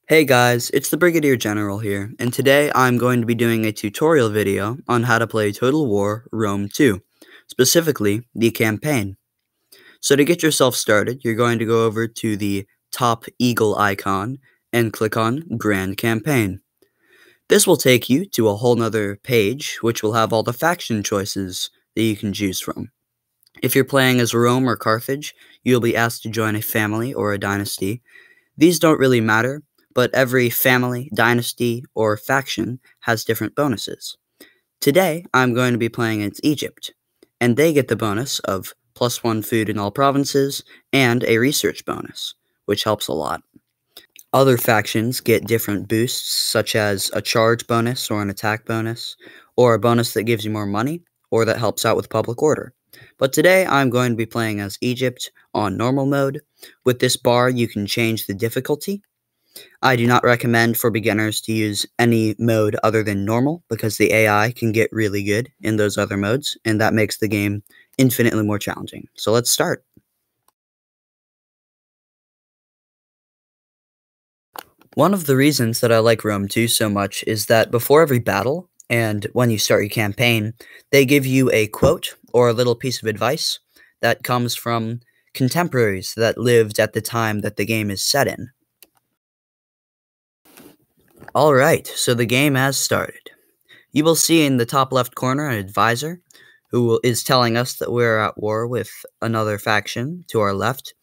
Hey guys, it's the Brigadier General here, and today I'm going to be doing a tutorial video on how to play Total War Rome 2, specifically the campaign. So to get yourself started, you're going to go over to the top eagle icon and click on Grand Campaign. This will take you to a whole nother page, which will have all the faction choices that you can choose from. If you're playing as Rome or Carthage, you'll be asked to join a family or a dynasty. These don't really matter, but every family, dynasty, or faction has different bonuses. Today, I'm going to be playing as Egypt, and they get the bonus of +1 food in all provinces and a research bonus, which helps a lot. Other factions get different boosts, such as a charge bonus or an attack bonus, or a bonus that gives you more money, or that helps out with public order. But today, I'm going to be playing as Egypt on normal mode. With this bar, you can change the difficulty. I do not recommend for beginners to use any mode other than normal, because the AI can get really good in those other modes, and that makes the game infinitely more challenging. So let's start. One of the reasons that I like Rome 2 so much is that before every battle, and when you start your campaign, they give you a quote or a little piece of advice that comes from contemporaries that lived at the time that the game is set in. Alright, so the game has started. You will see in the top left corner an advisor who is telling us that we're at war with another faction to our left.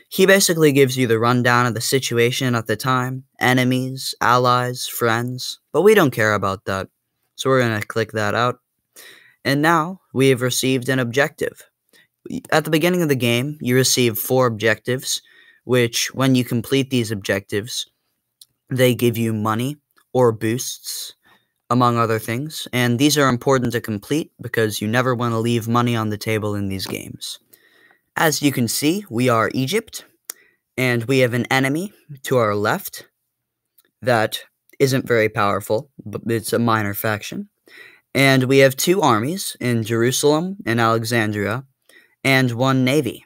He basically gives you the rundown of the situation at the time, enemies, allies, friends, but we don't care about that, so we're going to click that out. And now we have received an objective. At the beginning of the game, you receive 4 objectives, which when you complete these objectives, they give you money or boosts, among other things, and these are important to complete because you never want to leave money on the table in these games. As you can see, we are Egypt, and we have an enemy to our left that isn't very powerful, but it's a minor faction. And we have 2 armies in Jerusalem and Alexandria, and 1 navy.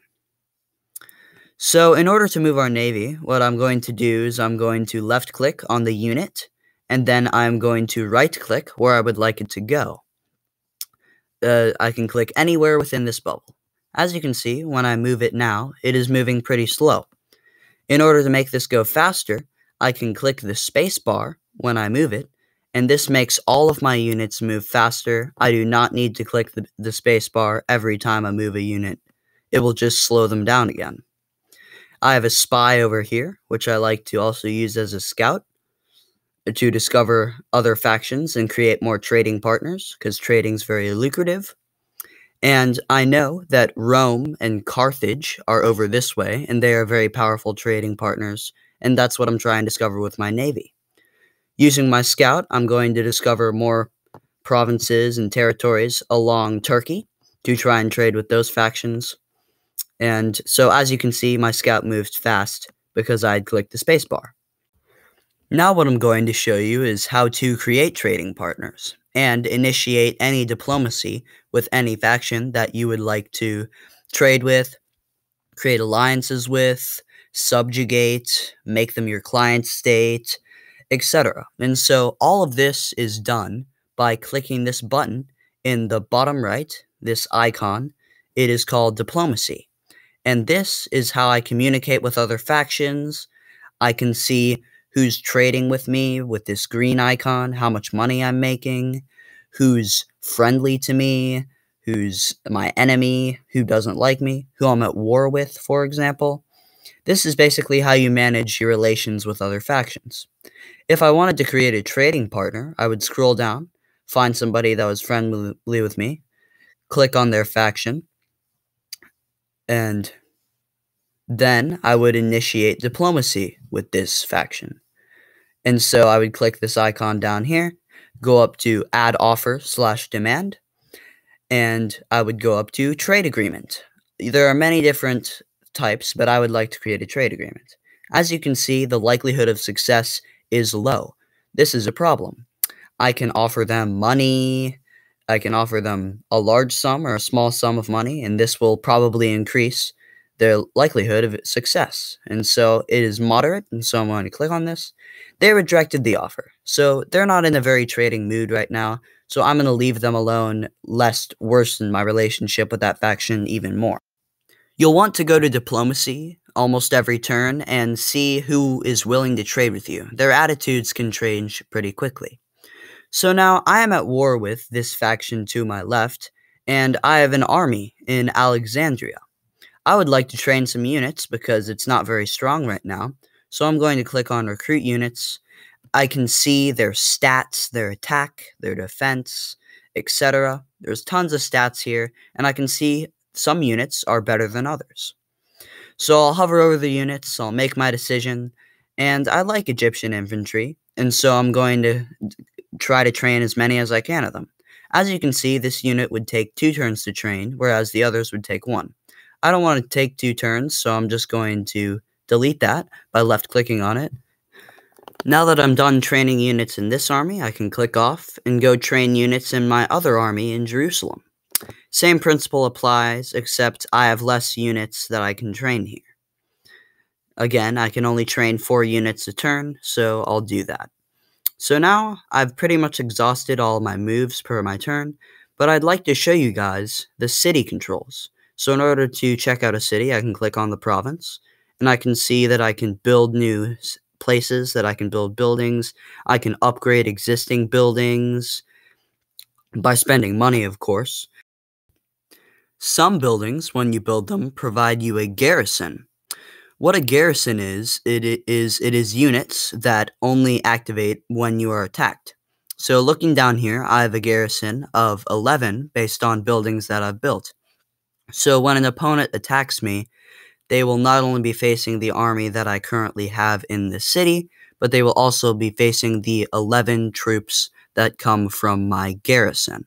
So in order to move our navy, what I'm going to do is I'm going to left-click on the unit, and then I'm going to right-click where I would like it to go. I can click anywhere within this bubble. As you can see, when I move it now, it is moving pretty slow. In order to make this go faster, I can click the space bar when I move it, and this makes all of my units move faster. I do not need to click the space bar every time I move a unit. It will just slow them down again. I have a spy over here, which I like to also use as a scout to discover other factions and create more trading partners, because trading's very lucrative. And I know that Rome and Carthage are over this way, and they are very powerful trading partners, and that's what I'm trying to discover with my navy. Using my scout, I'm going to discover more provinces and territories along Turkey to try and trade with those factions. And so, as you can see, my scout moved fast because I had clicked the spacebar. Now what I'm going to show you is how to create trading partners and initiate any diplomacy with any faction that you would like to trade with, create alliances with, subjugate, make them your client state, etc. And so all of this is done by clicking this button in the bottom right, this icon. It is called diplomacy. And this is how I communicate with other factions. I can see who's trading with me with this green icon, how much money I'm making, who's friendly to me, who's my enemy, who doesn't like me, who I'm at war with, for example. This is basically how you manage your relations with other factions. If I wanted to create a trading partner, I would scroll down, find somebody that was friendly with me, click on their faction, and then I would initiate diplomacy with this faction. And so I would click this icon down here, go up to add offer / demand, and I would go up to trade agreement. There are many different types, but I would like to create a trade agreement. As you can see, the likelihood of success is low. This is a problem. I can offer them money, I can offer them a large sum or a small sum of money, and this will probably increase their likelihood of success. And so it is moderate, and so I'm going to click on this. They rejected the offer. So they're not in a very trading mood right now. So I'm going to leave them alone, lest worsen my relationship with that faction even more. You'll want to go to diplomacy almost every turn and see who is willing to trade with you. Their attitudes can change pretty quickly. So now I am at war with this faction to my left, and I have an army in Alexandria. I would like to train some units because it's not very strong right now. So I'm going to click on recruit units. I can see their stats, their attack, their defense, etc. There's tons of stats here, and I can see some units are better than others. So I'll hover over the units, I'll make my decision, and I like Egyptian infantry, and so I'm going to try to train as many as I can of them. As you can see, this unit would take 2 turns to train, whereas the others would take 1. I don't want to take 2 turns, so I'm just going to delete that by left-clicking on it. Now that I'm done training units in this army, I can click off and go train units in my other army in Jerusalem. Same principle applies, except I have less units that I can train here. Again, I can only train 4 units a turn, so I'll do that. So now, I've pretty much exhausted all my moves per my turn, but I'd like to show you guys the city controls. So in order to check out a city, I can click on the province, and I can see that I can build new places, that I can build buildings, I can upgrade existing buildings, by spending money, of course. Some buildings, when you build them, provide you a garrison. What a garrison is, it is units that only activate when you are attacked. So looking down here, I have a garrison of 11 based on buildings that I've built. So when an opponent attacks me, they will not only be facing the army that I currently have in the city, but they will also be facing the 11 troops that come from my garrison.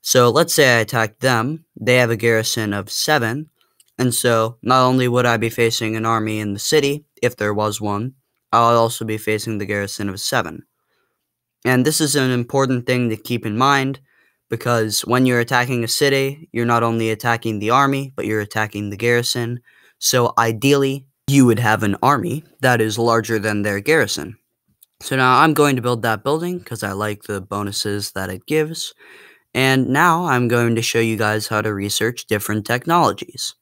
So let's say I attack them, they have a garrison of 7, and so not only would I be facing an army in the city, if there was one, I'll also be facing the garrison of 7. And this is an important thing to keep in mind, because when you're attacking a city, you're not only attacking the army, but you're attacking the garrison. So ideally, you would have an army that is larger than their garrison. So now I'm going to build that building because I like the bonuses that it gives. And now I'm going to show you guys how to research different technologies.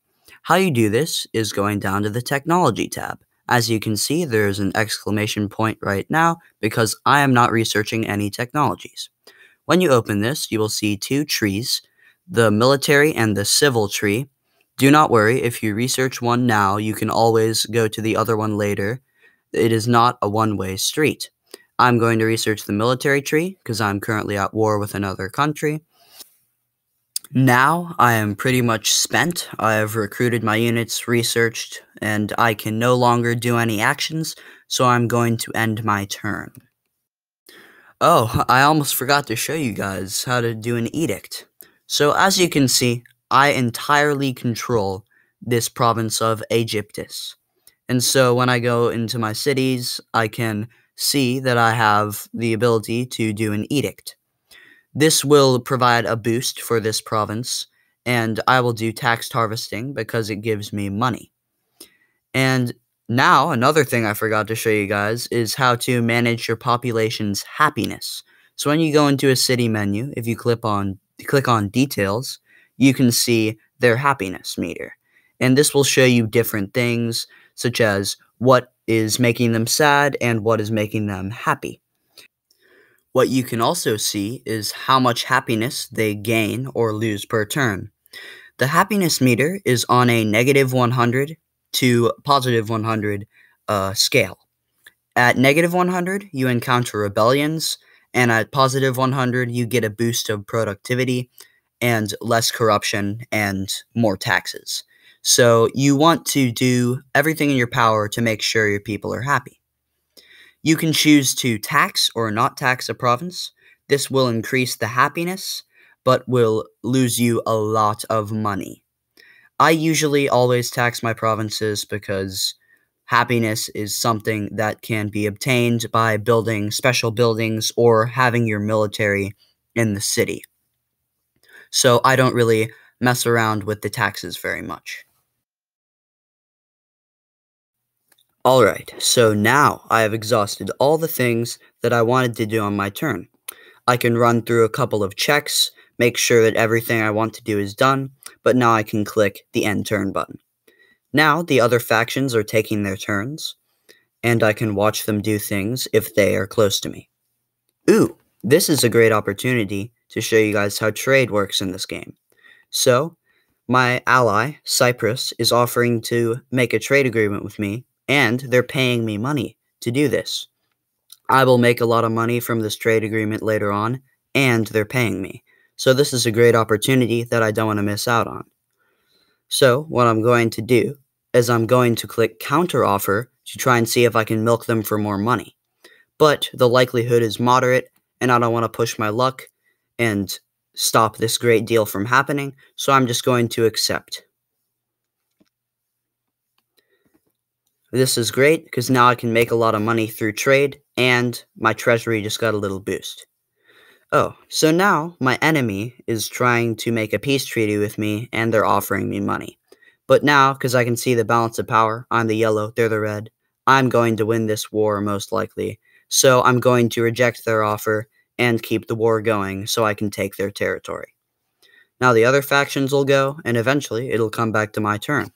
How you do this is going down to the Technology tab. As you can see, there's an exclamation point right now because I am not researching any technologies. When you open this, you will see 2 trees, the military and the civil tree. Do not worry, if you research one now, you can always go to the other one later. It is not a one-way street. I'm going to research the military tree because I'm currently at war with another country. Now I am pretty much spent. I have recruited my units, researched, and I can no longer do any actions, so I'm going to end my turn. Oh, I almost forgot to show you guys how to do an edict. So as you can see, I entirely control this province of Aegyptus. And so when I go into my cities, I can see that I have the ability to do an edict. This will provide a boost for this province, and I will do tax harvesting because it gives me money. And now, another thing I forgot to show you guys is how to manage your population's happiness. So when you go into a city menu, if you click on details, you can see their happiness meter. And this will show you different things, such as what is making them sad and what is making them happy. What you can also see is how much happiness they gain or lose per turn. The happiness meter is on a -100 to +100 scale. At -100, you encounter rebellions, and at +100, you get a boost of productivity and less corruption and more taxes. So you want to do everything in your power to make sure your people are happy. You can choose to tax or not tax a province. This will increase the happiness, but will lose you a lot of money. I usually always tax my provinces because happiness is something that can be obtained by building special buildings or having your military in the city. So I don't really mess around with the taxes very much. Alright, so now I have exhausted all the things that I wanted to do on my turn. I can run through a couple of checks, make sure that everything I want to do is done, but now I can click the end turn button. Now the other factions are taking their turns, and I can watch them do things if they are close to me. Ooh, this is a great opportunity to show you guys how trade works in this game. So, my ally, Cyprus, is offering to make a trade agreement with me, and they're paying me money to do this. I will make a lot of money from this trade agreement later on, and they're paying me. So this is a great opportunity that I don't want to miss out on. So what I'm going to do is I'm going to click counter offer to try and see if I can milk them for more money. But the likelihood is moderate, and I don't want to push my luck and stop this great deal from happening, so I'm just going to accept. This is great because now I can make a lot of money through trade, and my treasury just got a little boost. Oh, so now my enemy is trying to make a peace treaty with me, and they're offering me money. But now, because I can see the balance of power, I'm the yellow, they're the red, I'm going to win this war most likely. So I'm going to reject their offer and keep the war going so I can take their territory. Now the other factions will go, and eventually it'll come back to my turn.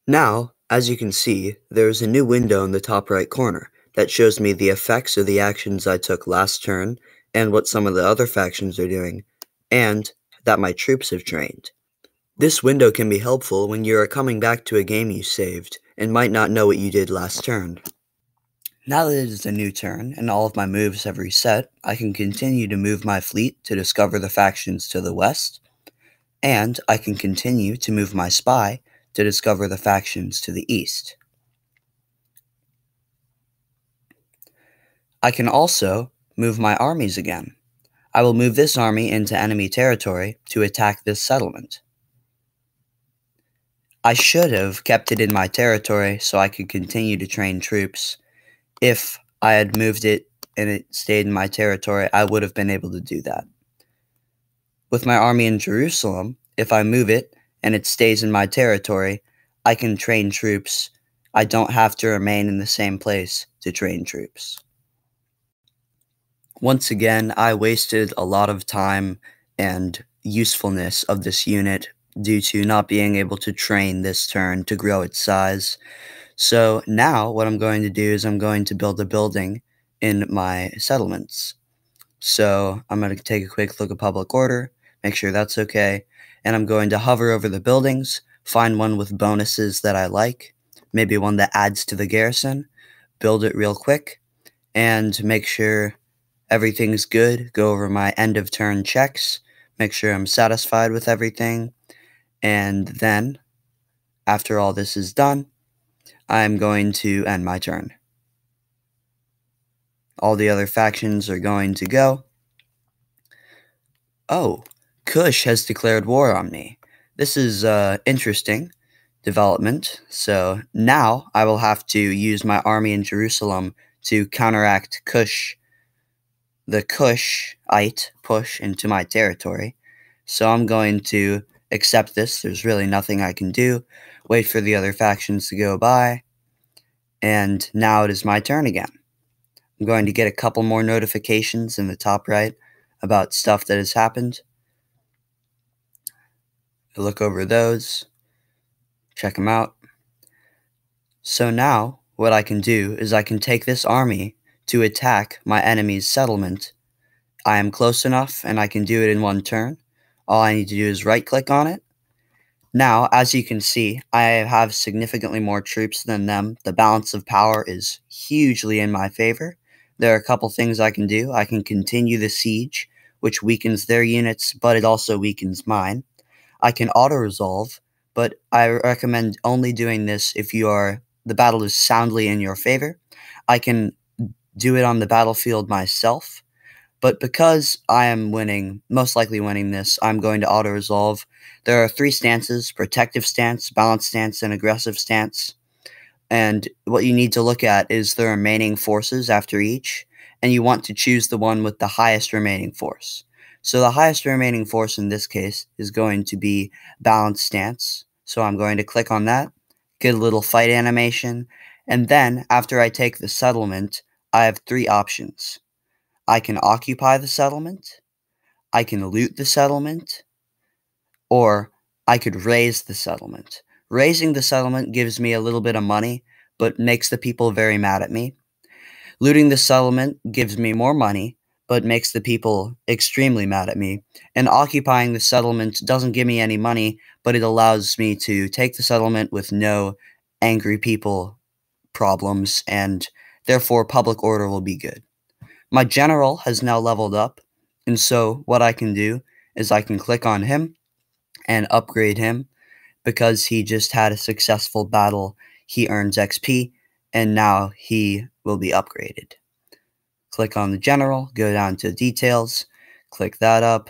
Now, as you can see, there's a new window in the top right corner that shows me the effects of the actions I took last turn and what some of the other factions are doing, and that my troops have trained. This window can be helpful when you are coming back to a game you saved and might not know what you did last turn. Now that it is a new turn and all of my moves have reset, I can continue to move my fleet to discover the factions to the west, and I can continue to move my spy to discover the factions to the east. I can also move my armies again. I will move this army into enemy territory to attack this settlement. I should have kept it in my territory so I could continue to train troops. If I had moved it and it stayed in my territory, I would have been able to do that. With my army in Jerusalem, if I move it and it stays in my territory, I can train troops. I don't have to remain in the same place to train troops. Once again, I wasted a lot of time and usefulness of this unit due to not being able to train this turn to grow its size. So now what I'm going to do is I'm going to build a building in my settlements. So I'm going to take a quick look at public order, make sure that's okay, and I'm going to hover over the buildings, find one with bonuses that I like, maybe one that adds to the garrison, build it real quick, and make sure everything's good, go over my end of turn checks, make sure I'm satisfied with everything, and then, after all this is done, I'm going to end my turn. All the other factions are going to go. Oh, Kush has declared war on me. This is interesting development. So now I will have to use my army in Jerusalem to counteract Kush, the Kushite push into my territory. So I'm going to accept this. There's really nothing I can do. Wait for the other factions to go by. And now it is my turn again. I'm going to get a couple more notifications in the top right about stuff that has happened. I'll look over those, check them out. So now what I can do is I can take this army to attack my enemy's settlement. I am close enough and I can do it in one turn. All I need to do is right click on it. Now, as you can see, I have significantly more troops than them. The balance of power is hugely in my favor. There are a couple things I can do. I can continue the siege, which weakens their units, but it also weakens mine. I can auto-resolve, but I recommend only doing this if the battle is soundly in your favor. I can do it on the battlefield myself, but because I am most likely winning this, I'm going to auto-resolve. There are 3 stances: protective stance, balanced stance, and aggressive stance. And what you need to look at is the remaining forces after each, and you want to choose the one with the highest remaining force. So the highest remaining force in this case is going to be balanced stance. So I'm going to click on that, get a little fight animation, and then, after I take the settlement, I have 3 options. I can occupy the settlement, I can loot the settlement, or I could raise the settlement. Raising the settlement gives me a little bit of money, but makes the people very mad at me. Looting the settlement gives me more money, but makes the people extremely mad at me. And occupying the settlement doesn't give me any money, but it allows me to take the settlement with no angry people problems, and therefore public order will be good. My general has now leveled up, and so what I can do is I can click on him and upgrade him. Because he just had a successful battle, he earns XP, and now he will be upgraded. Click on the general, go down to details, click that up,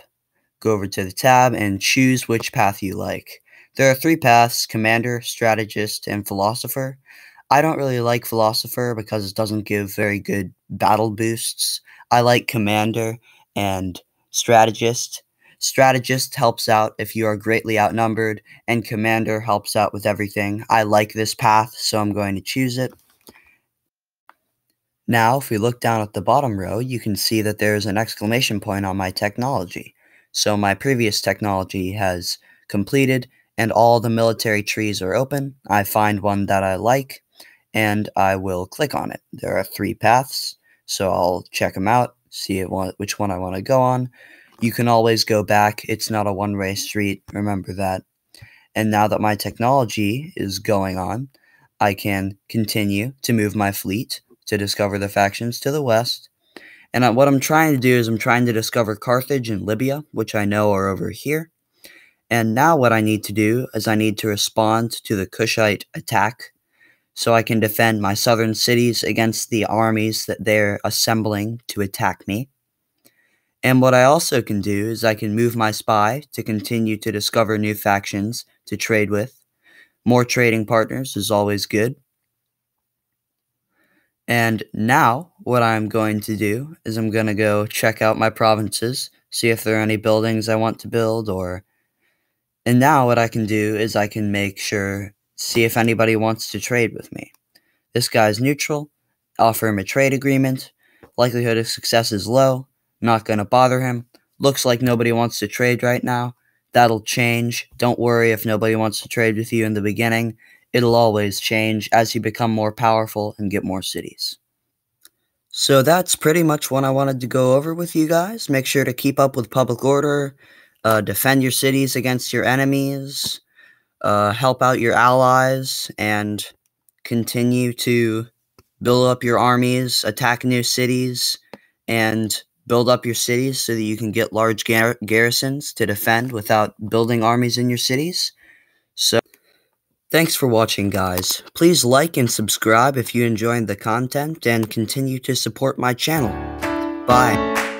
go over to the tab, and choose which path you like. There are 3 paths: Commander, Strategist, and Philosopher. I don't really like Philosopher because it doesn't give very good battle boosts. I like Commander and Strategist. Strategist helps out if you are greatly outnumbered, and Commander helps out with everything. I like this path, so I'm going to choose it. Now, if we look down at the bottom row, you can see that there's an exclamation point on my technology. So my previous technology has completed, and all the military trees are open. I find one that I like, and I will click on it. There are 3 paths, so I'll check them out, see which one I want to go on. You can always go back. It's not a one-way street. Remember that. And now that my technology is going on, I can continue to move my fleet to discover the factions to the west. And what I'm trying to do is I'm trying to discover Carthage and Libya, which I know are over here. And now what I need to do is I need to respond to the Kushite attack so I can defend my southern cities against the armies that they're assembling to attack me. And what I also can do is I can move my spy to continue to discover new factions to trade with. More trading partners is always good. And now what I'm going to do is I'm going to go check out my provinces, see if there are any buildings I want to build, and now what I can do is I can make sure, see if anybody wants to trade with me. This guy's neutral, offer him a trade agreement, likelihood of success is low. Not going to bother him. Looks like nobody wants to trade right now. That'll change. Don't worry if nobody wants to trade with you in the beginning. It'll always change as you become more powerful and get more cities. So that's pretty much what I wanted to go over with you guys. Make sure to keep up with public order, defend your cities against your enemies, help out your allies, and continue to build up your armies, attack new cities, and build up your cities so that you can get large garrisons to defend without building armies in your cities. So, thanks for watching, guys. Please like and subscribe if you enjoyed the content, and continue to support my channel. Bye.